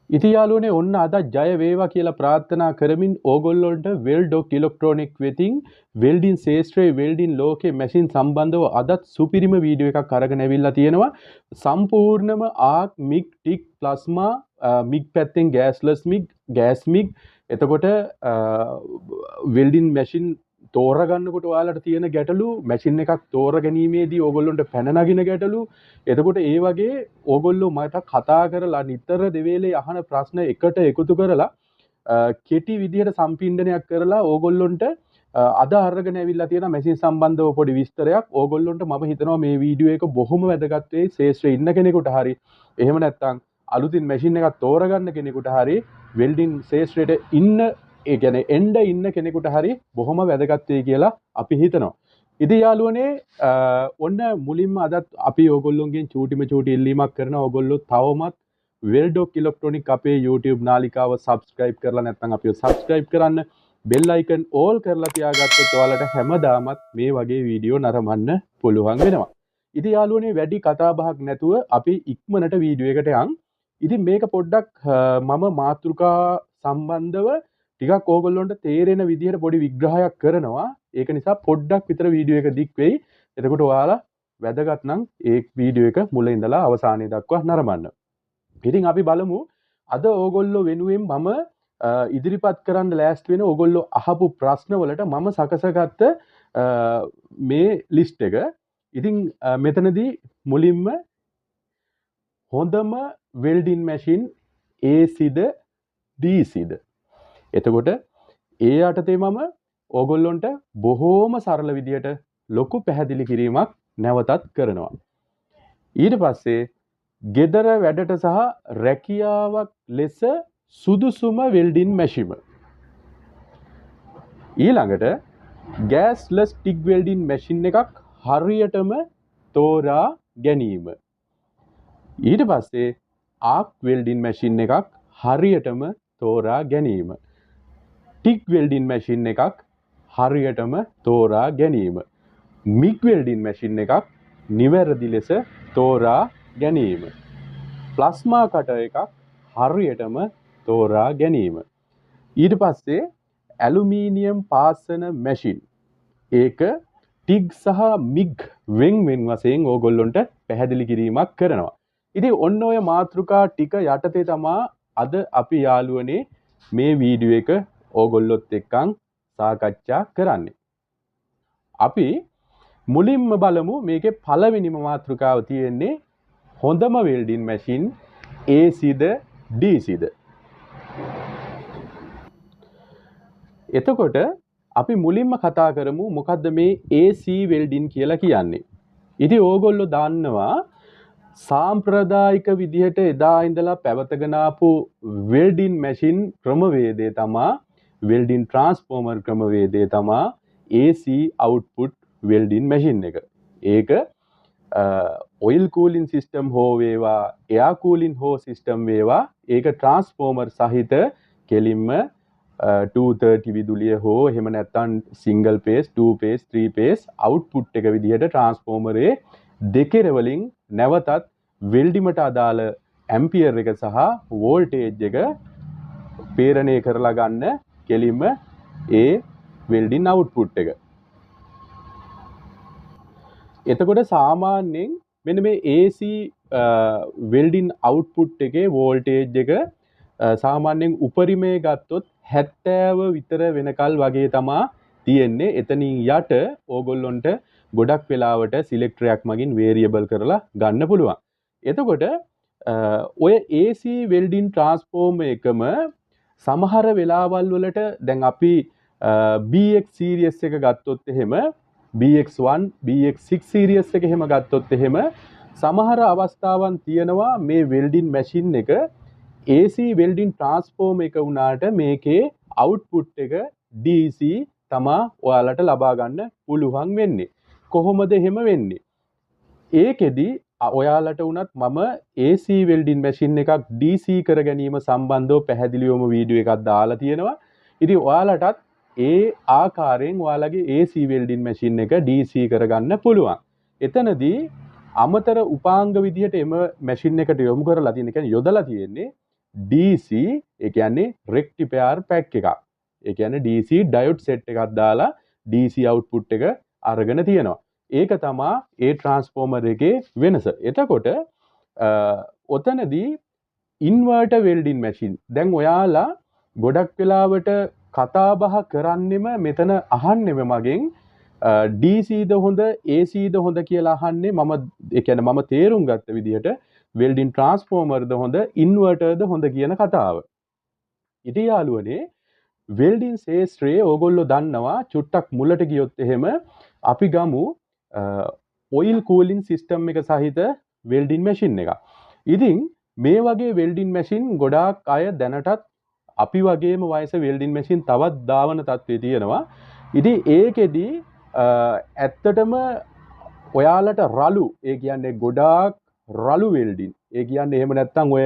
ඉතින් යාළුවනේ ඔන්න අද ජය වේවා කියලා ප්‍රාර්ථනා කරමින් ඕගොල්ලොන්ට වෙල්ඩොක් ඉලෙක්ට්‍රොනික් වෙතින් වෙල්ඩින් ශේෂ්ත්‍රයේ වෙල්ඩින් ලෝකයේ මැෂින් සම්බන්ධව අදත් සුපිරිම වීඩියෝ එකක් අරගෙන ඇවිල්ලා තියෙනවා. සම්පූර්ණම ආක් මිග් ටික් ප්ලාස්මා මිග් පැත්තෙන් ගෑස්ලස් මිග් ගෑස් මිග් එතකොට වෙල්ඩින් මැෂින් තෝරගන්නකොට ඔයාලට තියෙන ගැටලු මැෂින් එකක් තෝරගැනීමේදී ඕගොල්ලොන්ට පැන නගින ගැටලු එතකොට ඒ වගේ ඕගොල්ලෝ මට කතා කරලා නිතර දෙවේලේ අහන ප්‍රශ්න එකට එකතු කරලා කෙටි විදිහට සම්පින්ඩනයක් කරලා ඕගොල්ලොන්ට අද අරගෙන ඇවිල්ලා තියෙන මැෂින් සම්බන්ධව පොඩි විස්තරයක් ඕගොල්ලොන්ට මම හිතනවා මේ වීඩියෝ එක බොහොම වැදගත් වෙයි ශේෂ්ත්‍රයේ ඉන්න කෙනෙකුට හරි එහෙම නැත්නම් අලුතින් මැෂින් එකක් තෝරගන්න කෙනෙකුට හරි වෙල්ඩින් ශේෂ්ත්‍රයේ ඒ කියන්නේ ඉන්න කෙනෙකුට හරි බොහොම වැදගත් වෙයි කියලා අපි හිතනවා. ඉතින් යාළුවනේ ඔන්න මුලින්ම අදත් අපි ඕගොල්ලොන්ගෙන් චූටි ඉල්ලීමක් කරනවා. ඕගොල්ලෝ තවමත් වෙල්ඩොක් ඉලෙක්ට්‍රොනික් අපේ YouTube නාලිකාව subscribe කරලා නැත්නම් අපිව subscribe කරන්න. bell icon all කරලා තියාගත්තොත් ඔයාලට හැමදාමත් මේ වගේ වීඩියෝ නරඹන්න පුළුවන් වෙනවා. ඉතින් යාළුවනේ වැඩි කතා බහක් නැතුව අපි ඉක්මනට වීඩියෝ එකට යන්. ඉතින් මේක පොඩ්ඩක් මම මාතෘකා සම්බන්ධව ටිකක් ඕගොල්ලොන්ට තේරෙන විදිහට පොඩි විග්‍රහයක් කරනවා. ඒක නිසා පොඩ්ඩක් විතර වීඩියෝ එක දික් වෙයි. එතකොට ඔයාලා වැදගත් නම් ඒ වීඩියෝ එක මුල ඉඳලා අවසානය දක්වා නරඹන්න. ඉතින් අපි බලමු අද ඕගොල්ලෝ වෙනුවෙන් මම ඉදිරිපත් කරන්න ලෑස්ති වෙන ඕගොල්ලෝ අහපු ප්‍රශ්න වලට මම සකසගත්ත මේ ලිස්ට් එක. ඉතින් මෙතනදී මුලින්ම හොඳම වෙල්ඩින් මැෂින් ACද DCද එතකොට ඒ යටතේ මම ඕගොල්ලොන්ට බොහෝම සරල විදියට ලොකු පැහැදිලි කිරීමක් නැවතත් කරනවා. ඊට පස්සේ ගෙදර වැඩට සහ රැකියාවක් ලෙස සුදුසුම වෙල්ඩින් මැෂිම. ඊළඟට ගෑස්ලස් ටික් වෙල්ඩින් මැෂින් එකක් හරියටම තෝරා ගැනීම. ඊට පස්සේ ආක් වෙල්ඩින් මැෂින් එකක් හරියටම තෝරා ගැනීම. ටික් වෙල්ඩින් මැෂින් එකක් හරියටම තෝරා ගැනීම. මිග් වෙල්ඩින් මැෂින් එකක් නිවැරදි ලෙස තෝරා ගැනීම. ප්ලාස්මා කටර් එකක් හරියටම තෝරා ගැනීම. ඊට පස්සේ ඇලුමිනියම් පාසන මැෂින්. ඒක ටිග් සහ මිග් වෙන් වශයෙන් ඕගොල්ලොන්ට පැහැදිලි කිරීමක් කරනවා. ඉතින් ඔන්න ඔය මාතෘකා ටික යටතේ තමා අද අපි යාළුවනේ මේ වීඩියෝ එක ඕගොල්ලොත් එක්කන් සාකච්ඡා කරන්නේ. අපි මුලින්ම බලමු මේකේ පළවෙනිම මාතෘකාව තියෙන්නේ හොඳම වෙල්ඩින් මැෂින් ACද DCද. එතකොට අපි මුලින්ම කතා කරමු මොකද්ද මේ AC වෙල්ඩින් කියලා කියන්නේ. ඉතින් ඕගොල්ලෝ දන්නවා සාම්ප්‍රදායික විදිහට එදා ඉඳලා පැවතගෙන ආපු වෙල්ඩින් මැෂින් ක්‍රමවේදය තමා වෙල්ඩින් ට්‍රාන්ස්ෆෝමර් ක්‍රමවේදය තමා AC අවුට්පුට් වෙල්ඩින් මැෂින් එක. ඒක ඔයිල් කූලින් සිස්ටම් හෝ වේවා එයා කූලින් හෝ සිස්ටම් වේවා ඒක ට්‍රාන්ස්ෆෝමර් සහිත කෙලින්ම 230 විදුලිය හෝ එහෙම නැත්නම් single pace 2 pace 3 pace output එක විදිහට ට්‍රාන්ස්ෆෝමරේ දෙකෙරවලින් නැවතත් වෙල්ඩිමට අදාළ ඇම්පියර් එක සහ වෝල්ටේජ් එක පේරණය කරලා ගන්න කෙලින්ම ඒ වෙල්ඩින් අවුට්පුට් එක. එතකොට සාමාන්‍යයෙන් මෙන්න මේ AC වෙල්ඩින් අවුට්පුට් එකේ වෝල්ටේජ් එක සාමාන්‍යයෙන් උපරිමයේ ගත්තොත් 70 විතර වෙනකල් වගේ තමා තියෙන්නේ. එතනින් යට ඕගොල්ලොන්ට ගොඩක් වෙලාවට සිලෙක්ටරයක් මගින් වේරියබල් කරලා ගන්න පුළුවන්. එතකොට ඔය AC වෙල්ඩින් ට්‍රාන්ස්ෆෝර්මර් එකම සමහර වෙලාවල් වලට දැන් අපි BX සීරීස් එක ගත්තොත් එහෙම BX1 BX6 සීරීස් එක එහෙම ගත්තොත් එහෙම සමහර අවස්ථාවන් තියෙනවා මේ වෙල්ඩින් මැෂින් එක AC වෙල්ඩින් ට්‍රාන්ස්ෆෝර්මර් එක වුණාට මේකේ අවුට්පුට් එක DC තමා ඔයාලට ලබා ගන්න පුළුවන් වෙන්නේ. කොහොමද එහෙම වෙන්නේ? ඒකෙදි ඔයාලට වුණත් මම AC වෙල්ඩින් මැෂින් එකක් DC කර ගැනීම සම්බන්ධව පැහැදිලිවම වීඩියෝ එකක් දාලා තියෙනවා. ඉතින් ඔයාලටත් ඒ ආකාරයෙන් ඔයාලගේ AC වෙල්ඩින් මැෂින් එක DC කරගන්න පුළුවන්. එතනදී අමතර උපාංග විදිහට එම මැෂින් එකට යොමු කරලා තියෙන කියන්නේ යොදලා තියෙන්නේ DC ඒ කියන්නේ rectifier pack එකක්. ඒ කියන්නේ DC diode set එකක් දාලා DC output එක අරගෙන තියෙනවා. ඒක තමා ඒ transformer එකේ වෙනස. එතකොට ඔතනදී inverter welding machine දැන් ඔයාලා ගොඩක් වෙලාවට කතා බහ කරන්නෙම මෙතන අහන්නෙම මගෙන් DCද හොඳ ACද හොඳ කියලා අහන්නේ මම ඒ කියන්නේ මම තේරුම් ගත්ත විදිහට welding transformerද හොඳ inverterද හොඳ කියන කතාව. ඉතින් යාළුවනේ welding ශාස්ත්‍රයේ ඕගොල්ලෝ දන්නවා චුට්ටක් මුලට ගියොත් එහෙම අපි ගමු oil cooling system එක සහිත welding machine එක. ඉතින් මේ වගේ welding machine ගොඩාක් අය දැනටත් අපි වගේම වයස welding machine තවත් දාවන තත්ත්වයේ තියෙනවා. ඉතින් ඒකෙදි ඇත්තටම ඔයාලට රළු ඒ කියන්නේ ගොඩාක් රළු welding ඒ කියන්නේ එහෙම නැත්නම් ඔය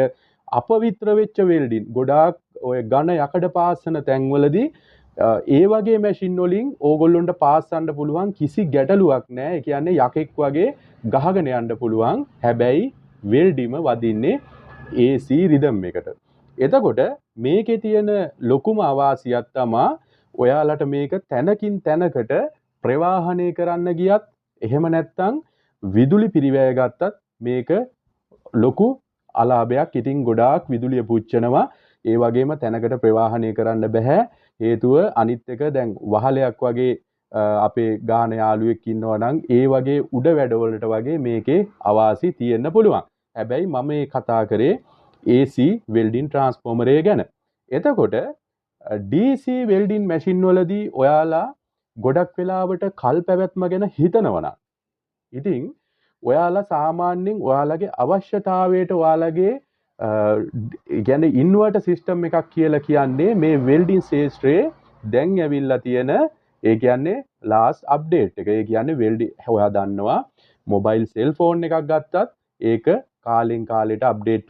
අපවිත්‍ර වෙච්ච welding ගොඩාක් ඔය ඝන යකඩ පාස්සන තැන්වලදී ඒ වගේ මැෂින් වලින් ඕගොල්ලොන්ට පාස්සන්න පුළුවන් කිසි ගැටලුවක් නැහැ. ඒ කියන්නේ යකෙක් වගේ ගහගෙන යන්න පුළුවන්. හැබැයි වෙල්ඩිම වදින්නේ AC රිදම් එකට. එතකොට මේකේ තියෙන ලොකුම අවාසියක් තමයි ඔයාලට මේක තැනකින් තැනකට ප්‍රවාහණය කරන්න ගියත් එහෙම නැත්නම් විදුලි පිරිවැය ගත්තත් මේක ලොකු අලාභයක්. ඉතින් ගොඩාක් විදුලිය පුච්චනවා. ඒ වගේම තැනකට ප්‍රවාහණය කරන්න බෑ. හේතුව අනිත් එක දැන් වහලයක් වගේ අපේ ගාන යාළුවෙක් ඉන්නවා නම් ඒ වගේ උඩ වැඩවලට වගේ මේකේ අවාසි තියෙන්න පුළුවන්. හැබැයි මම මේ කතා කරේ AC welding transformer එක ගැන. එතකොට DC welding machine වලදී ඔයාලා ගොඩක් වෙලාවට කල් පැවැත්ම ගැන හිතනවා නම් ඉතින් ඔයාලා සාමාන්‍යයෙන් ඔයාලගේ අවශ්‍යතාවයට ඔයාලගේ කියන්නේ ඉන්වර්ටර් සිස්ටම් එකක් කියලා කියන්නේ මේ වෙල්ඩින් ශාස්ත්‍රයේ දැන් ඇවිල්ලා තියෙන ඒ කියන්නේ ලාස්ට් අප්ඩේට් එක. ඒ කියන්නේ වෙල්ඩි ඔයා දන්නවා මොබයිල් සෙල්ෆෝන් එකක් ගත්තත් ඒක කාලෙන් කාලෙට අප්ඩේට්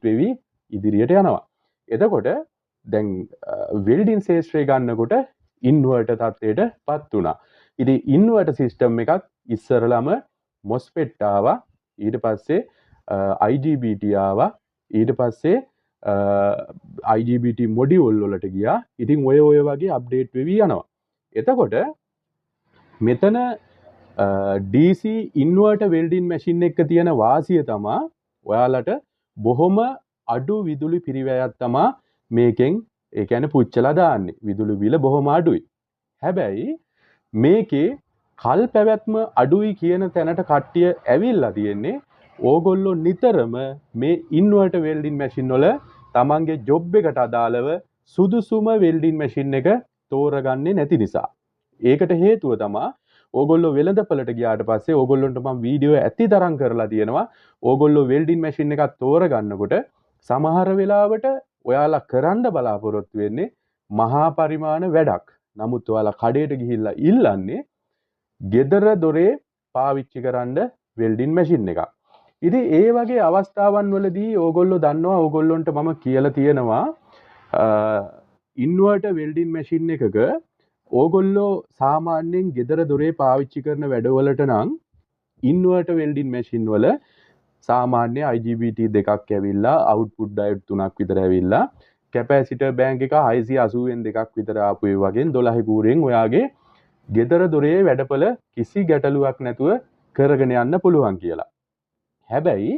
වෙවි ඉදිරියට යනවා. එතකොට දැන් වෙල්ඩින් ශාස්ත්‍රය ගන්නකොට ඉන්වර්ටර් තත්ත්වයට පත් වුණා. ඉතින් ඉන්වර්ටර් සිස්ටම් එකක් ඉස්සරළම MOSFET ආවා. ඊට පස්සේ IGBT ආවා. ඊට පස්සේ IGBT මොඩියුල් වලට ගියා. ඉතින් ඔය වගේ අප්ඩේට් වෙවි යනවා. එතකොට මෙතන DC ඉන්වර්ටර් වෙල්ඩින් මැෂින් එක තියෙන වාසිය තමයි ඔයාලට බොහොම අඩු විදුලි පිරිවැයක් තමයි මේකෙන් ඒ කියන්නේ පුච්චලා දාන්නේ. විදුලි බිල බොහොම අඩුයි. හැබැයි මේකේ කල් පැවැත්ම අඩුයි කියන තැනට කට්ටිය ඇවිල්ලා තියෙන්නේ ඕගොල්ලෝ නිතරම මේ ඉන්වර්ටර් වෙල්ඩින් මැෂින් වල තමන්ගේ ජොබ් එකට අදාළව සුදුසුම වෙල්ඩින් මැෂින් එක තෝරගන්නේ නැති නිසා. ඒකට හේතුව තමයි ඕගොල්ලෝ වෙළඳපළට ගියාට පස්සේ ඕගොල්ලොන්ට මම වීඩියෝ ඇති තරම් කරලා තියෙනවා. ඕගොල්ලෝ වෙල්ඩින් මැෂින් එකක් තෝරගන්නකොට සමහර වෙලාවට ඔයාලා කරන්න බලාපොරොත්තු වෙන්නේ මහා පරිමාණ වැඩක්. නමුත් ඔයාලා කඩේට ගිහිල්ලා ඉල්ලන්නේ ගෙදර දොරේ පාවිච්චි කරන්න වෙල්ඩින් මැෂින් එකක්. ඉතින් ඒ වගේ අවස්ථාවන් වලදී ඕගොල්ලෝ දන්නවා ඕගොල්ලොන්ට මම කියලා තියෙනවා ඉන්වර්ටර් වෙල්ඩින් මැෂින් එකක ඕගොල්ලෝ සාමාන්‍යයෙන් ගෙදර දොරේ පාවිච්චි කරන වැඩවලට නම් ඉන්වර්ටර් වෙල්ඩින් මැෂින් වල සාමාන්‍ය IGBT දෙකක් ඇවිල්ලා අවුට්පුට් ඩයෝඩ් තුනක් විතර ඇවිල්ලා කැපැසිටර් බෑන්ක් එක 680න් දෙකක් විතර ආපු ඒ වගේ 12 කූරෙන් ඔයාගේ ගෙදර දොරේ වැඩපළ කිසි ගැටලුවක් නැතුව කරගෙන යන්න පුළුවන් කියලා. හැබැයි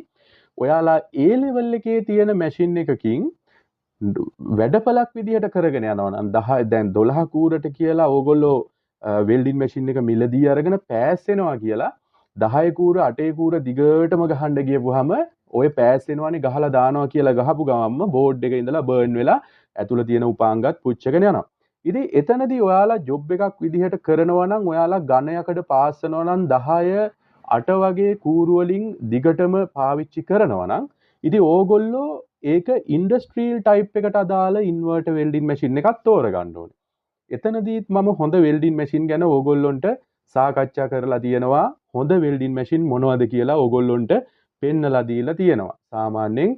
ඔයාලා A level එකේ තියෙන මැෂින් එකකින් වැඩපළක් විදිහට කරගෙන යනවා නම් 10 දැන් 12 කූරට කියලා ඕගොල්ලෝ වෙල්ඩින් මැෂින් එක මිලදී අරගෙන පෑස් වෙනවා කියලා 10 කූර 8 කූර දිගටම ගහන්න ගියපුවාම ඔය පෑස් වෙනවානේ ගහලා දානවා කියලා ගහපු ගමන්ම බෝඩ් එකේ ඉඳලා බර්න් වෙලා ඇතුළේ තියෙන උපාංගත් පුච්චගෙන යනවා. ඉතින් එතනදී ඔයාලා ජොබ් එකක් විදිහට කරනවා නම් ඔයාලා ඝනයකට පාස්සනවා නම් 10 8 වගේ කූරු වලින් දිගටම පාවිච්චි කරනවා නම් ඉතින් ඕගොල්ලෝ ඒක ඉන්ඩස්ට්‍රියල් ටයිප් එකට අදාළ ඉන්වර්ටර් වෙල්ඩින් මැෂින් එකක් තෝරගන්න ඕනේ. එතනදීත් මම හොඳ වෙල්ඩින් මැෂින් ගැන ඕගොල්ලොන්ට සාකච්ඡා කරලා තියෙනවා. හොඳ වෙල්ඩින් මැෂින් මොනවද කියලා ඕගොල්ලොන්ට පෙන්නලා දීලා තියෙනවා. සාමාන්‍යයෙන්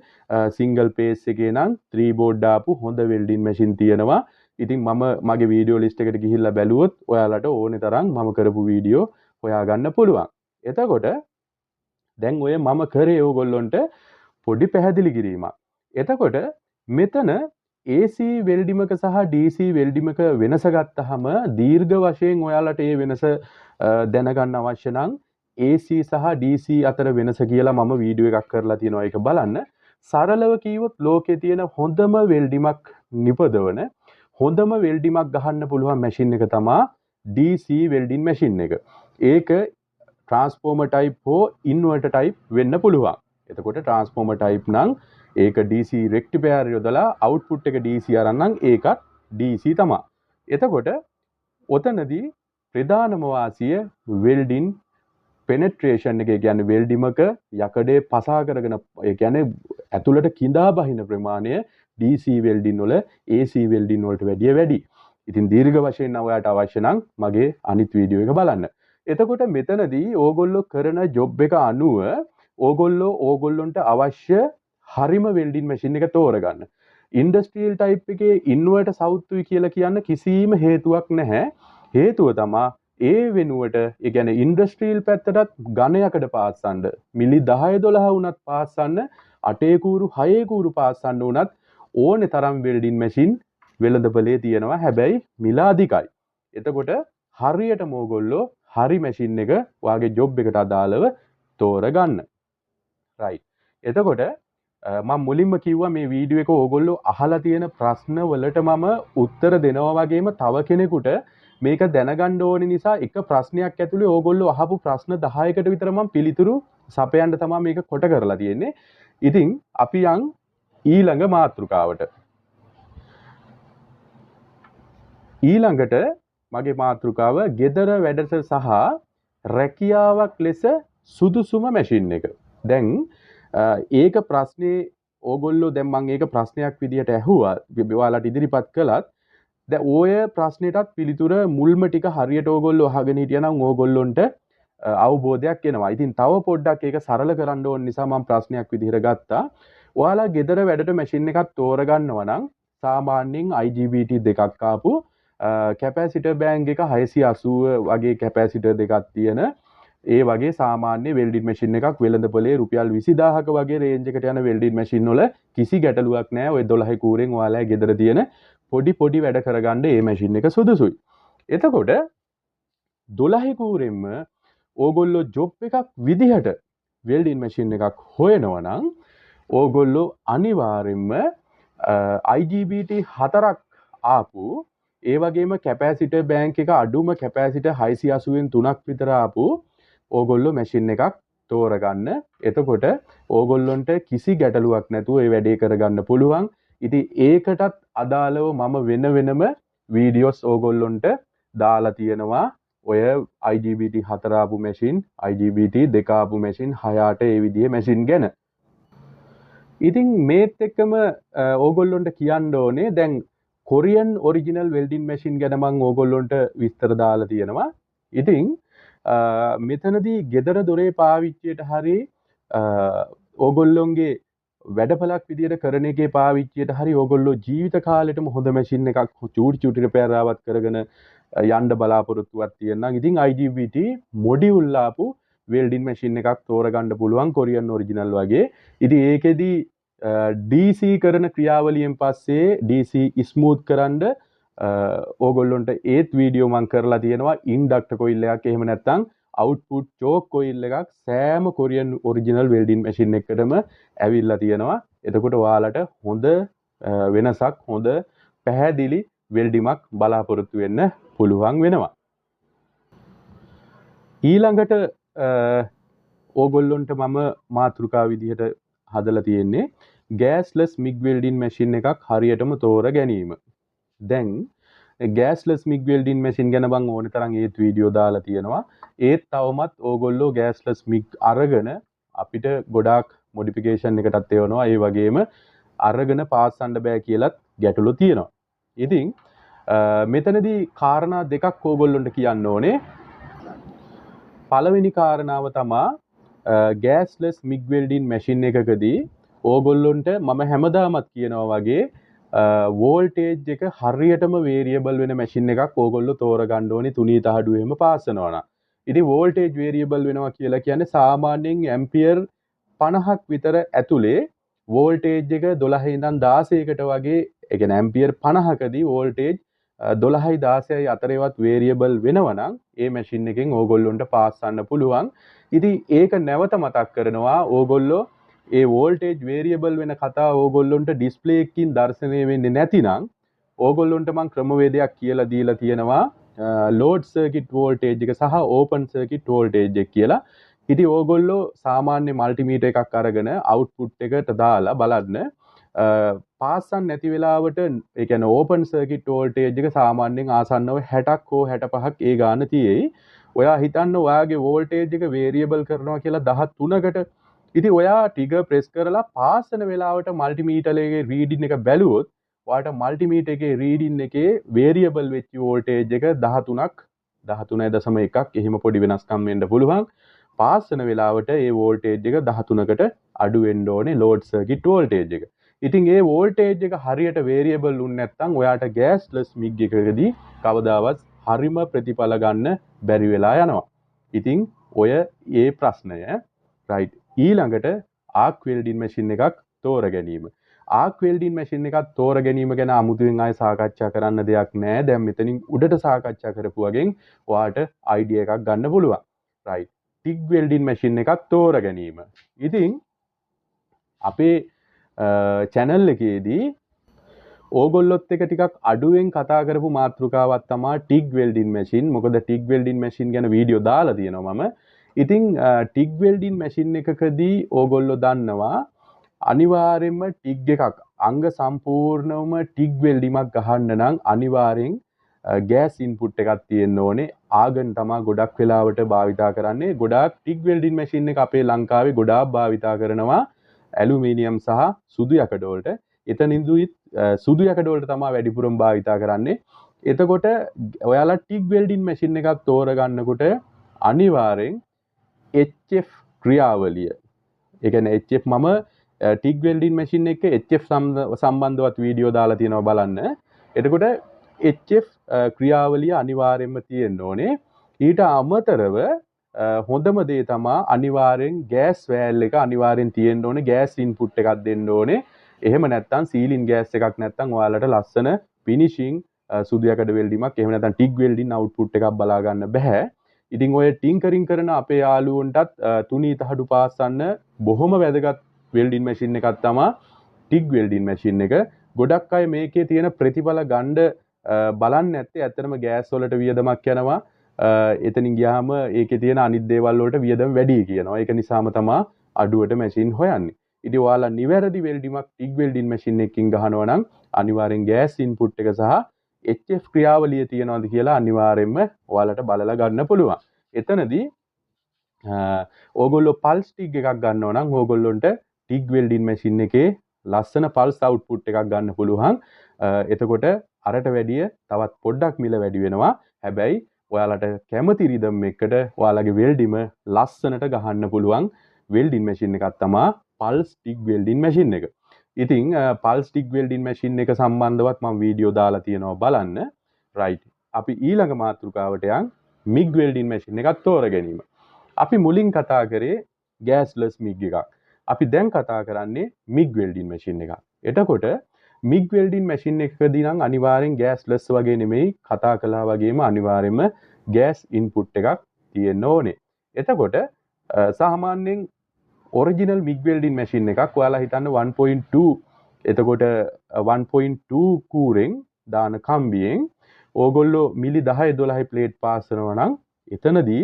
සිංගල් පේස් එකේ නම් 3 බෝඩ් ආපු හොඳ වෙල්ඩින් මැෂින් තියෙනවා. ඉතින් මම මගේ වීඩියෝ ලිස්ට් එකට ගිහිල්ලා බැලුවොත් ඔයාලට ඕනේ තරම් මම කරපු වීඩියෝ හොයාගන්න පුළුවන්. එතකොට දැන් ඔය මම කරේ ඕගොල්ලොන්ට පොඩි පැහැදිලි කිරීමක්. එතකොට මෙතන AC වෙල්ඩිමක සහ DC වෙල්ඩිමක වෙනස ගත්තහම දීර්ඝ වශයෙන් ඔයාලට ඒ වෙනස දැනගන්න අවශ්‍ය නම් AC සහ DC අතර වෙනස කියලා මම වීඩියෝ එකක් කරලා තියෙනවා ඒක බලන්න. සරලව කිව්වොත් ලෝකේ තියෙන හොඳම වෙල්ඩිමක් නිපදවන හොඳම වෙල්ඩිමක් ගහන්න පුළුවන් මැෂින් එක තමයි DC වෙල්ඩින් මැෂින් එක. ඒක ට්‍රාන්ස්ෆෝමර් ටයිප් හෝ ඉන්වර්ටර් ටයිප් වෙන්න පුළුවන්. එතකොට ට්‍රාන්ස්ෆෝමර් ටයිප් නම් ඒක DC රෙක්ටිෆයර් යොදලා අවුට්පුට් එක DC අරන් නම් ඒකත් DC තමයි. එතකොට ඔතනදී ප්‍රධානම වාසිය වෙල්ඩින් පෙනෙට්‍රේෂන් එක කියන්නේ වෙල්ඩිමක යකඩේ පසා කරගෙන ඒ කියන්නේ ඇතුළට කිඳා බහින ප්‍රමාණය DC වෙල්ඩින් වල AC වෙල්ඩින් වලට වැඩිය වැඩි. ඉතින් දීර්ඝ වශයෙන් ඔයාලට අවශ්‍ය නම් මගේ අනිත් වීඩියෝ එක බලන්න. එතකොට මෙතනදී ඕගොල්ලෝ කරන ජොබ් එක අනුව ඕගොල්ලොන්ට අවශ්‍ය හරිම වෙල්ඩින් මැෂින් එක තෝරගන්න. ඉන්ඩස්ට්‍රියල් ටයිප් එකේ ඉන්වර්ටර් සවුත්තුයි කියලා කියන්න කිසිම හේතුවක් නැහැ. හේතුව තමයි ඒ වෙනුවට ඒ කියන්නේ ඉන්ඩස්ට්‍රියල් පැත්තටත් ඝනයකට පාස්සන්න මිලි 10 12 වුණත් පාස්සන්න 8 කූරු 6 කූරු පාස්සන්න උනත් ඕනේ තරම් වෙල්ඩින් මැෂින් වෙළඳපොලේ තියෙනවා. හැබැයි මිල අධිකයි. එතකොට හරියටම ඕගොල්ලෝ හරි මැෂින් එක ඔයාගේ ජොබ් එකට අදාළව තෝරගන්න. රයිට්. එතකොට මම මුලින්ම කිව්වා මේ වීඩියෝ එක ඕගොල්ලෝ අහලා තියෙන ප්‍රශ්න වලට මම උත්තර දෙනවා වගේම තව කෙනෙකුට මේක දැනගන්න ඕනේ නිසා එක ප්‍රශ්නයක් ඇතුලේ ඕගොල්ලෝ අහපු ප්‍රශ්න 10කට විතර මම පිළිතුරු සපයන්න තමයි මේක කොට කරලා තියෙන්නේ. ඉතින් අපි යන් ඊළඟ මාතෘකාවට. ඊළඟට මගේ මාතෘකාව gedara වැඩස සහ රැකියාවක් ලෙස සුදුසුම මැෂින් එක. දැන් ඒක ප්‍රශ්නේ ඕගොල්ලෝ දැන් මම ඒක ප්‍රශ්නයක් විදියට ඇහුවා ඔයාලට ඉදිරිපත් කළත් දැන් ඔය ප්‍රශ්නෙටත් පිළිතුර මුල්ම ටික හරියට ඕගොල්ලෝ අහගෙන හිටියනම් ඕගොල්ලොන්ට අවබෝධයක් එනවා. ඉතින් තව පොඩ්ඩක් ඒක සරල කරන්න ඕන නිසා මම ප්‍රශ්නයක් විදිහට ගත්තා. ඔයාලා ගෙදර වැඩට මැෂින් එකක් තෝරගන්නවා නම් සාමාන්‍යයෙන් IGBT දෙකක් ආපු කැපැසිටර් බෑන්ක් එක 680 වගේ කැපැසිටර් දෙකක් තියෙන ඒ වගේ සාමාන්‍ය වෙල්ඩින් මැෂින් එකක් වෙළඳපොලේ රුපියල් 20000ක වගේ රේන්ජ් එකට යන වෙල්ඩින් මැෂින් වල කිසි ගැටලුවක් නැහැ. ඔය 12 කූරෙන් ඔයාලා ගෙදර තියෙන පොඩි වැඩ කරගන්න මේ මැෂින් එක සුදුසුයි. එතකොට 12 කූරෙන්ම ඕගොල්ලෝ ජොබ් එකක් විදිහට වෙල්ඩින් මැෂින් එකක් හොයනවා නම් ඕගොල්ලෝ අනිවාර්යෙන්ම IGBT 4ක් ආපු ඒ වගේම කැපැසිටර් බෑන්ක් එක අඩුම කැපැසිටර් 680න් 3ක් විතර ආපු ඕගොල්ලෝ මැෂින් එකක් තෝරගන්න. එතකොට ඕගොල්ලොන්ට කිසි ගැටලුවක් නැතුව මේ වැඩේ කරගන්න පුළුවන්. ඉතින් ඒකටත් අදාළව මම වෙනම වීඩියෝස් ඕගොල්ලොන්ට දාලා තියෙනවා. ඔය IGBT 4 ආපු මැෂින්, IGBT 2 ආපු මැෂින්, 6 ඒ විදිහේ මැෂින් ගැන. ඉතින් මේත් එක්කම ඕගොල්ලොන්ට කියන්න ඕනේ දැන් කොරියන් ඔරිජිනල් වෙල්ඩින් මැෂින් ගැන මම ඕගොල්ලොන්ට විස්තර දාලා තියෙනවා. ඉතින් මෙතනදී ගෙදර දොරේ පාවිච්චියට හරි ඕගොල්ලොන්ගේ වැඩපලක් විදියට කරන එකේ පාවිච්චියට හරි ඕගොල්ලෝ ජීවිත කාලෙටම හොඳ මැෂින් එකක් චූටි රිපෙයාරාවක් කරගෙන යන්න බලාපොරොත්තුවක් තියෙනවා. ඉතින් IGBT මොඩියුල් ආපු වෙල්ඩින් මැෂින් එකක් තෝරගන්න පුළුවන් කොරියන් ඔරිජිනල් වගේ. ඉතින් ඒකෙදි DC කරන ක්‍රියාවලියෙන් පස්සේ DC ස්මූත් කරන්න ඕගොල්ලොන්ට ඒත් වීඩියෝ මම කරලා තියෙනවා. ඉන්ඩක්ටර් කොයිල් එකක් එහෙම නැත්නම් අවුට්පුට් චෝක් කොයිල් එකක් සෑම කොරියන් ඔරිජිනල් වෙල්ඩින් මැෂින් එකකටම ඇවිල්ලා තියෙනවා. එතකොට ඔයාලට හොඳ වෙනසක් හොඳ පැහැදිලි වෙල්ඩිමක් බලාපොරොත්තු වෙන්න පුළුවන් වෙනවා. ඊළඟට ඕගොල්ලොන්ට මම මාතෘකා විදිහට හදලා තියෙන්නේ ගෑස්ලස් මිග් වෙල්ඩින් මැෂින් එකක් හරියටම තෝර ගැනීම. දැන් ගෑස්ලස් මිග් වෙල්ඩින් මැෂින් ගැන මම ඕන තරම් ඒත් වීඩියෝ දාලා තියෙනවා. ඒත් තවමත් ඕගොල්ලෝ ගෑස්ලස් මිග් අරගෙන අපිට ගොඩාක් මොඩිෆිකේෂන් එකටත් එවනවා. ඒ වගේම අරගෙන පාස්සන්න බෑ කියලත් ගැටලු තියෙනවා. ඉතින් මෙතනදී කාරණා දෙකක් ඕගොල්ලොන්ට කියන්න ඕනේ. පළවෙනි කාරණාව තමා ගෑස්ලස් මිග් වෙල්ඩින් මැෂින් එකකදී ඕගොල්ලොන්ට මම හැමදාමත් කියනවා වගේ වෝල්ටේජ් එක හරියටම වේරියබල් වෙන මැෂින් එකක් ඕගොල්ලෝ තෝරගන්න ඕනේ 3 තහඩු එහෙම පාස්සනවා නම්. ඉතින් වෝල්ටේජ් වේරියබල් වෙනවා කියලා කියන්නේ සාමාන්‍යයෙන් ඇම්පියර් 50ක් විතර ඇතුලේ වෝල්ටේජ් එක 12 ඉඳන් 16කට වගේ ඒ කියන්නේ ඇම්පියර් 50කදී වෝල්ටේජ් 12යි 16යි අතරේවත් වේරියබල් වෙනවා නම් ඒ මැෂින් එකෙන් ඕගොල්ලොන්ට පාස් කරන්න පුළුවන්. ඉතින් ඒක නැවත මතක් කරනවා ඕගොල්ලෝ ඒ වෝල්ටේජ් වේරියබල් වෙන කතා ඕගොල්ලොන්ට ඩිස්ප්ලේ එකකින් දැర్శණය වෙන්නේ නැතිනම් ඕගොල්ලොන්ට මම ක්‍රමවේදයක් කියලා දීලා තියෙනවා ලෝඩ් සර්කිට් වෝල්ටේජ් එක සහ ඕපන් සර්කිට් වෝල්ටේජ් එක කියලා. ඉතින් ඕගොල්ලෝ සාමාන්‍ය මල්ටිමීටර් එකක් අරගෙන අවුට්පුට් එකට දාලා බලන්න පාස්සන් නැති වෙලාවට ඒ කියන්නේ ඕපන් සර්කිට් වෝල්ටේජ් එක සාමාන්‍යයෙන් ආසන්නව 60ක් හෝ 65ක් ඒ ගාන තියෙයි. ඔයා හිතන්න ඔයාගේ වෝල්ටේජ් එක වේරියබල් කරනවා කියලා 13කට. ඉතින් ඔයා ටිගර් ප්‍රෙස් කරලා පාස් වෙන වෙලාවට මල්ටිමීටර් එකේ රීඩින් එක බැලුවොත් ඔයාට මල්ටිමීටර් එකේ රීඩින් එකේ වේරියබල් වෙච්ච වෝල්ටේජ් එක 13ක් 13.1ක් එහෙම පොඩි වෙනස්කම් වෙන්න පුළුවන්. පාස් වෙන වෙලාවට ඒ වෝල්ටේජ් එක 13කට අඩු වෙන්න ඕනේ ලෝඩ් සර්කිට් වෝල්ටේජ් එක. ඉතින් ඒ වෝල්ටේජ් එක හරියට වේරියබල් වුනේ නැත්නම් ඔයාට ගෑස්ලස් මිග් එකකදී කවදාවත් හරිම ප්‍රතිඵල ගන්න බැරි වෙලා යනවා. ඉතින් ඔය ඒ ප්‍රශ්නය රයිට්. ඊළඟට ආක් වෙල්ඩින් මැෂින් එකක් තෝර ගැනීම. ආක් වෙල්ඩින් මැෂින් එකක් තෝර ගැනීම ගැන අමුතුවෙන් ආයෙ සාකච්ඡා කරන්න දෙයක් නැහැ. දැන් මෙතනින් උඩට සාකච්ඡා කරපු වගෙන් ඔයාට අයිඩියා එකක් ගන්න පුළුවන්. රයිට්. ටිග් වෙල්ඩින් මැෂින් එකක් තෝර ගැනීම. ඉතින් අපේ channel එකේදී ඕගොල්ලොත් එක ටිකක් අඩුවෙන් කතා කරපු මාතෘකාවක් තමයි ටිග් වෙල්ඩින් මැෂින්. මොකද ටිග් වෙල්ඩින් මැෂින් ගැන වීඩියෝ දාලා තියෙනවා මම. ඉතින් ටිග් වෙල්ඩින් මැෂින් එකකදී ඕගොල්ලෝ දන්නවා අනිවාර්යයෙන්ම ටිග් එකක් අංග සම්පූර්ණවම ටිග් වෙල්ඩිමක් ගහන්න නම් අනිවාර්යෙන් ගෑස් ඉන්පුට් එකක් තියෙන්න ඕනේ. ආගන් තමයි ගොඩක් වෙලාවට භාවිතා කරන්නේ. ගොඩාක් ටිග් වෙල්ඩින් මැෂින් එක අපේ ලංකාවේ ගොඩාක් භාවිතා කරනවා ඇලුමිනියම් සහ සුදු යකඩ වලට. එතනින්දුයි සුදු යකඩ වලට තමයි වැඩිපුරම භාවිතා කරන්නේ. එතකොට ඔයාලා ටිග් වෙල්ඩින් මැෂින් එකක් තෝරගන්නකොට අනිවාර්යෙන් HF ක්‍රියාවලිය. ඒ කියන්නේ HF මම ටිග් වෙල්ඩින් මැෂින් එක HF සම්බන්ධවත් වීඩියෝ දාලා තියෙනවා බලන්න. එතකොට HF ක්‍රියාවලිය අනිවාර්යෙන්ම තියෙන්න ඕනේ. ඊට අමතරව හොඳම දේ තමයි අනිවාර්යෙන් ගෑස් වෑල් එක අනිවාර්යෙන් තියෙන්න ඕනේ. ගෑස් ඉන්පුට් එකක් දෙන්න ඕනේ. එහෙම නැත්නම් සීලින් ගෑස් එකක් නැත්නම් ඔයාලට ලස්සන ෆිනිෂින් සුදු යකඩ වෙල්ඩිමක් එහෙම නැත්නම් ටිග් වෙල්ඩින් අවුට්පුට් එකක් බලා ගන්න බෑ. ඉතින් ඔය ටින්කරින් කරන අපේ යාළුවන්ටත් තුනී තහඩු පාස්සන්න බොහොම වැදගත් වෙල්ඩින් මැෂින් එකක් තමයි ටිග් වෙල්ඩින් මැෂින් එක. ගොඩක් අය මේකේ තියෙන ප්‍රතිඵල ගන්න බලන්නේ නැත්තේ ඇත්තටම ගෑස් වලට වියදමක් යනවා. එතනින් ගියාම ඒකේ තියෙන අනිත් දේවල් වලට වියදම වැඩි කියනවා. ඒක නිසාම තමයි අඩුවට මැෂින් හොයන්නේ. ඉතින් ඔයාලා නිවැරදි වෙල්ඩිමක් ටිග් වෙල්ඩින් මැෂින් එකකින් ගහනවා නම් අනිවාර්යෙන් ගෑස් ඉන්පුට් එක සහ HF ක්‍රියාවලිය තියෙනවද කියලා අනිවාර්යෙන්ම ඔයාලට බලලා ගන්න පුළුවන්. එතනදී ඕගොල්ලෝ පල්ස් ටිග් එකක් ගන්නවා නම් ඕගොල්ලොන්ට ටිග් වෙල්ඩින් මැෂින් එකේ ලස්සන පල්ස් අවුට්පුට් එකක් ගන්න පුළුවන්. එතකොට අරට වැඩිය තවත් පොඩ්ඩක් මිල වැඩි වෙනවා. හැබැයි ඔයාලට කැමති රිදම් එකකට ඔයාලගේ වෙල්ඩිම ලස්සනට ගහන්න පුළුවන් වෙල්ඩින් මැෂින් එකක් තමයි පල්ස් ටිග් වෙල්ඩින් මැෂින් එක. ඉතින් පල්ස් ටිග් වෙල්ඩින් මැෂින් එක සම්බන්ධවත් මම වීඩියෝ දාලා තියෙනවා බලන්න. රයිට්. අපි ඊළඟ මාතෘකාවට යන් මිග් වෙල්ඩින් මැෂින් එකක් තෝර ගැනීම. අපි මුලින් කතා කරේ ගෑස්ලස් මිග් එකක්. අපි දැන් කතා කරන්නේ මිග් වෙල්ඩින් මැෂින් එකක්. එතකොට මිග් වෙල්ඩින් මැෂින් එකකදී නම් අනිවාර්යෙන් ගෑස්ලස් වගේ නෙමෙයි කතා කළා වගේම අනිවාර්යෙන්ම ගෑස් ඉන්පුට් එකක් තියෙන්න ඕනේ. එතකොට සාමාන්‍යයෙන් ඔරිජිනල් මිග් වෙල්ඩින් මැෂින් එකක් ඔයාලා හිතන්න 1.2 එතකොට 1.2 කූරෙන් දාන කම්බියෙන් ඕගොල්ලෝ මිලි 10 12 ප්ලේට් පාස් කරනවා නම් එතනදී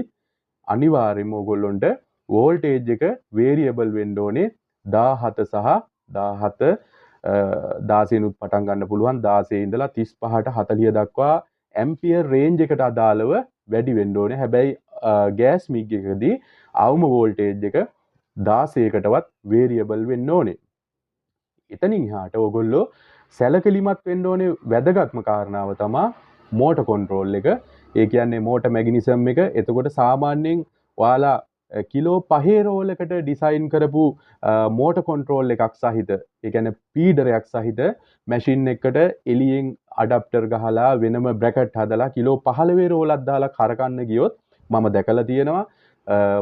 අනිවාර්යයෙන්ම ඕගොල්ලොන්ට වෝල්ටේජ් එක වේරියබල් වෙන්න ඕනේ 17 සහ 17 16 නුත් පටන් ගන්න පුළුවන් 16 ඉඳලා 35ට 40 දක්වා ඇම්පියර් රේන්ජ් එකට අදාළව වැඩි වෙන්න ඕනේ. හැබැයි ගෑස් මිග් එකකදී අවම වෝල්ටේජ් එක 16කටවත් වේරියබල් වෙන්න ඕනේ. එතනින් එහාට ඕගොල්ලෝ සැලකිලිමත් වෙන්න ඕනේ වැදගත්ම කාරණාව තමයි මෝටර් කන්ට්‍රෝල් එක. ඒ කියන්නේ මෝටර් මැග්නිසම් එක. එතකොට සාමාන්‍යයෙන් ඔයාලා කිලෝ 5 රෝලකට ඩිසයින් කරපු මෝටර් කන්ට්‍රෝල් එකක් සහිත ඒ කියන්නේ පීඩරයක් සහිත මැෂින් එකකට එළියෙන් අඩැප්ටර් ගහලා වෙනම බ්‍රැකට් හදලා කිලෝ 15 රෝලක් දාලා කරකන්න ගියොත් මම දැකලා තියෙනවා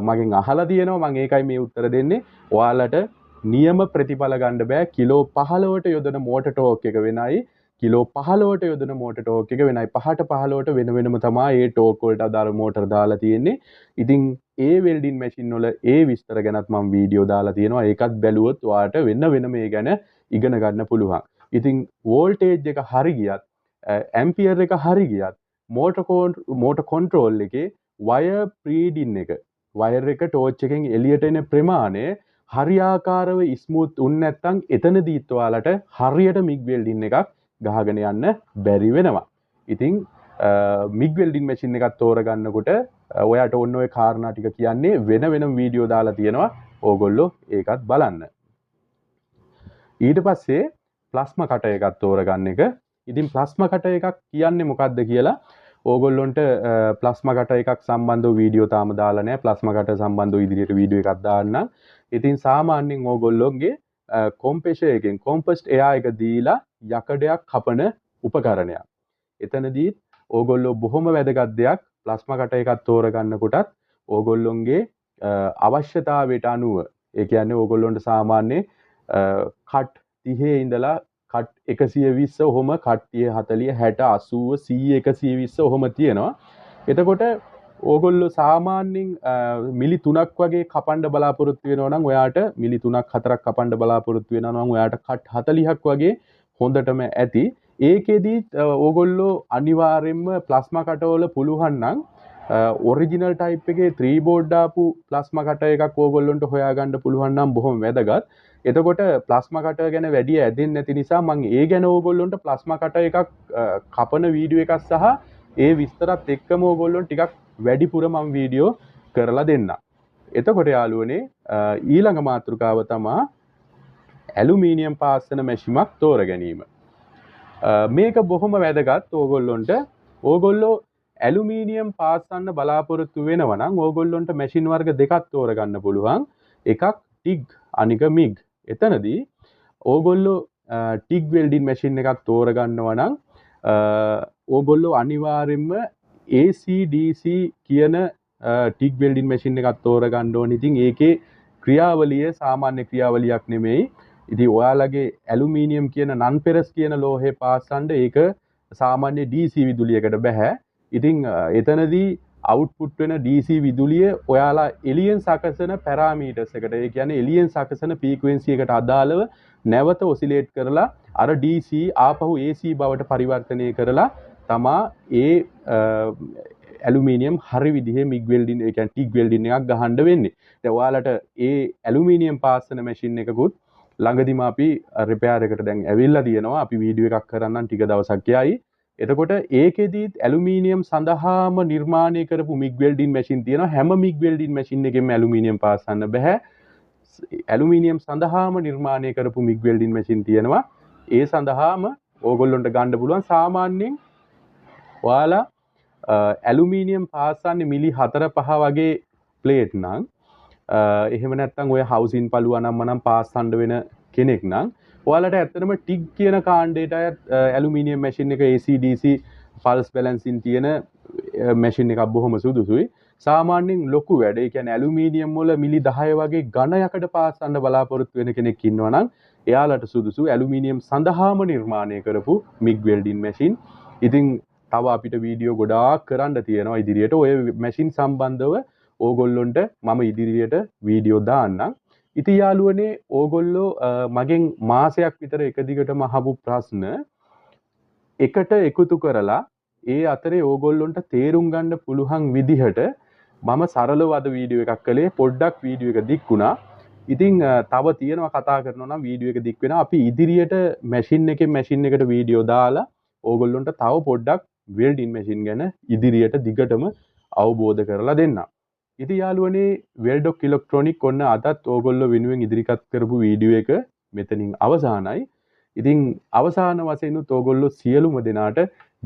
මගෙන් අහලා තියෙනවා මම ඒකයි මේ උත්තර දෙන්නේ ඔයාලට නියම ප්‍රතිඵල ගන්න බෑ. කිලෝ 15ට යොදන මෝටර් ටෝක් එක වෙනයි. කිලෝ 15ට යොදන මෝටර් ටෝක් එක වෙනයි. 5ට 15ට වෙන වෙනම තමයි ඒ ටෝක් වලට අදාළ මෝටර් දාලා තියෙන්නේ. ඉතින් ඒ වෙල්ඩින් මැෂින් වල ඒ විස්තර ගැනත් මම වීඩියෝ දාලා තියෙනවා. ඒකත් බැලුවොත් ඔයාලට වෙන මේ ගැන ඉගෙන ගන්න පුළුවන්. ඉතින් වෝල්ටේජ් එක හරි ගියත් ඇම්පියර් එක හරි ගියත් මෝටර් කන්ට්‍රෝල් එකේ වයර් ප්‍රීඩින් එක වයර් එක ටෝච් එකෙන් එළියට එන ප්‍රමාණය හරියාකාරව ස්මූත් වුනේ නැත්නම් එතනදීත් ඔයාලට හරියට මිග් වෙල්ඩින් එකක් ගහගෙන යන්න බැරි වෙනවා. ඉතින් මිග් වෙල්ඩින් මැෂින් එකක් තෝරගන්නකොට ඔයාට ඔන්න ඔය කාරණා ටික කියන්නේ වෙනම වීඩියෝ දාලා තියෙනවා. ඕගොල්ලෝ ඒකත් බලන්න. ඊට පස්සේ ප්ලාස්මා කටර් එකක් තෝරගන්න එක. ඉතින් ප්ලාස්මා කටර් එකක් කියන්නේ මොකක්ද කියලා ඕගොල්ලොන්ට ප්ලාස්මා කටර් එකක් සම්බන්ධව වීඩියෝ තාම දාලා නැහැ. ප්ලාස්මා කටර් සම්බන්ධව ඉදිරියට වීඩියෝ එකක් දාන්නම්. ඉතින් සාමාන්‍යයෙන් ඕගොල්ලොන්ගේ කොම්ප්‍රෙෂර් එකෙන් කොම්පස්ට් එයා එක දීලා යකඩයක් කපන උපකරණයක්. එතනදී ඕගොල්ලෝ බොහොම වැදගත් දෙයක් ප්ලාස්මා කටර් එකක් තෝරගන්නකොටත් ඕගොල්ලොන්ගේ අවශ්‍යතාවයට අනුව ඒ කියන්නේ ඕගොල්ලොන්ට සාමාන්‍ය කට් 30 ඉඳලා කට් 120 ඔහොම කට් 30 40 60 80 100 120 ඔහොම තියෙනවා. එතකොට ඕගොල්ලෝ සාමාන්‍යයෙන් මිලි 3ක් වගේ කපන්න බලාපොරොත්තු වෙනවා නම් ඔයාට මිලි 3ක් 4ක් කපන්න බලාපොරොත්තු වෙනවා නම් ඔයාට කට් 40ක් වගේ හොඳටම ඇති. ඒකෙදි ඕගොල්ලෝ අනිවාර්යයෙන්ම ප්ලාස්මා කටවල පුළුවන් නම් ඔරිජිනල් ටයිප් එකේ 3 බෝඩ් දාපු ප්ලාස්මා කටර් එකක් ඕගොල්ලොන්ට හොයාගන්න පුළුවන් නම් බොහොම වැදගත්. එතකොට ප්ලාස්මා කටර් ගැන වැඩි ඇදෙන්නේ නැති නිසා මම ඒ ගැන ඕගොල්ලොන්ට ප්ලාස්මා කටර් එකක් කපන වීඩියෝ එකක් සහ ඒ විස්තරත් එක්කම ඕගොල්ලොන්ට ටිකක් වැඩිපුර මම වීඩියෝ කරලා දෙන්නම්. එතකොට යාළුවනේ ඊළඟ මාතෘකාව තමයි ඇලුමිනියම් පාස්සන මැෂිමක් තෝර ගැනීම. මේක බොහොම වැදගත් ඕගොල්ලොන්ට. ඕගොල්ලෝ ඇලුමිනියම් පාස්සන්න බලාපොරොත්තු වෙනවා නම් ඕගොල්ලොන්ට මැෂින් වර්ග දෙකක් තෝරගන්න පුළුවන්. එකක් ටිග් අනික මිග්. එතනදී ඕගොල්ලෝ ටිග් වෙල්ඩින් මැෂින් එකක් තෝරගන්නවා නම් ඕගොල්ලෝ අනිවාර්යයෙන්ම ACDC කියන ටිග් වෙල්ඩින් මැෂින් එකක් තෝරගන්න ඕනේ. ඉතින් ඒකේ ක්‍රියාවලිය සාමාන්‍ය ක්‍රියාවලියක් නෙමෙයි. ඉතින් ඔයාලගේ ඇලුමිනියම් කියන නන් පෙරස් කියන ලෝහය පාස්සන්න ඒක සාමාන්‍ය DC විදුලියකට බෑ. ඉතින් එතනදී අවුට්පුට් වෙන DC විදුලිය ඔයාලා එලියෙන් සකසන පැරාමීටර්ස් එකට ඒ කියන්නේ එලියෙන් සකසන ෆ්‍රීකවෙන්සි එකට අදාළව නැවත ඔසිලේට් කරලා අර DC ආපහු AC බවට පරිවර්තනය කරලා තමා ඒ ඇලුමිනියම් හරි විදිහේ මිග් වෙල්ඩින් ඒ කියන්නේ ටිග් වෙල්ඩින් එකක් ගහන්න වෙන්නේ. දැන් ඔයාලට ඒ ඇලුමිනියම් පාස්සන මැෂින් එකකුත් ළඟදිම අපි රිපෙයාර් එකට දැන් ඇවිල්ලා තියෙනවා. අපි වීඩියෝ එකක් කරන්නම් ටික දවසක් යයි. එතකොට ඒකෙදිත් ඇලුමිනියම් සඳහාම නිර්මාණය කරපු මිග් වෙල්ඩින් මැෂින් තියෙනවා. හැම මිග් වෙල්ඩින් මැෂින් එකෙම ඇලුමිනියම් පාස්සන්න බෑ. ඇලුමිනියම් සඳහාම නිර්මාණය කරපු මිග් වෙල්ඩින් මැෂින් තියෙනවා. ඒ සඳහාම ඕගොල්ලොන්ට ගන්න පුළුවන් සාමාන්‍යයෙන් ඔයාලා ඇලුමිනියම් පාස්සන්නේ මිලි 4-5 වගේ ප්ලේට් නම් එහෙම නැත්නම් ඔය හවුසින් පළුවා නම් මනම් පාස්සන්න වෙන කෙනෙක් නම් ඔයාලට ඇත්තටම ටිග් කියන කාණ්ඩයට ඇලුමිනියම් මැෂින් එක ACDC පල්ස් බැලන්සින් තියෙන මැෂින් එකක් බොහොම සුදුසුයි. සාමාන්‍යයෙන් ලොකු වැඩ. ඒ කියන්නේ ඇලුමිනියම් වල මිලි 10 වගේ ඝනයකට පාස්සන්න බලාපොරොත්තු වෙන කෙනෙක් ඉන්නවා නම් එයාලට සුදුසු ඇලුමිනියම් සඳහාම නිර්මාණය කරපු මිග් වෙල්ඩින් මැෂින්. ඉතින් තව අපිට වීඩියෝ ගොඩාක් කරන්න තියෙනවා ඉදිරියට. ඔය මැෂින් සම්බන්ධව ඕගොල්ලොන්ට මම ඉදිරියට වීඩියෝ දාන්නම්. ඉතින් යාළුවනේ ඕගොල්ලෝ මගෙන් මාසයක් විතර එක දිගටම අහපු ප්‍රශ්න එකට එකතු කරලා ඒ අතරේ ඕගොල්ලොන්ට තේරුම් ගන්න පුළුවන් විදිහට මම සරලව අද වීඩියෝ එකක් කළේ. පොඩ්ඩක් වීඩියෝ එක දික් වුණා. ඉතින් තව තියෙනවා කතා කරනවා නම් වීඩියෝ එක දික් වෙනවා. අපි ඉදිරියට මැෂින් එකෙන් මැෂින් එකට වීඩියෝ දාලා ඕගොල්ලොන්ට තව පොඩ්ඩක් වෙල්ඩින් මැෂින් ගැන ඉදිරියට දිගටම අවබෝධ කරලා දෙන්නම්. ඉතින් යාළුවනේ වෙල්ඩොක් ඉලෙක්ට්‍රොනික් ඔන්න අදත් ඕගොල්ලෝ වෙනුවෙන් ඉදිරිපත් කරපු වීඩියෝ එක මෙතනින් අවසానයි. ඉතින් අවසාන වශයෙන් උත් ඕගොල්ලෝ සියලුම දෙනාට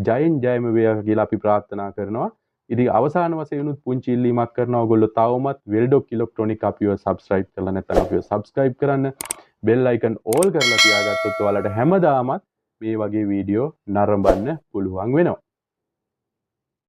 ජයෙන් ජයම වේවා කියලා අපි ප්‍රාර්ථනා කරනවා. ඉතින් අවසාන වශයෙන් උත් පුංචි ඉල්ලීමක් කරනවා ඕගොල්ලෝ තවමත් වෙල්ඩොක් ඉලෙක්ට්‍රොනික් අපිව subscribe කරලා නැත්නම් අපිව subscribe කරන්න. bell icon all කරලා තියාගත්තොත් ඔයාලට හැමදාමත් මේ වගේ වීඩියෝ නරඹන්න පුළුවන් වෙනවා.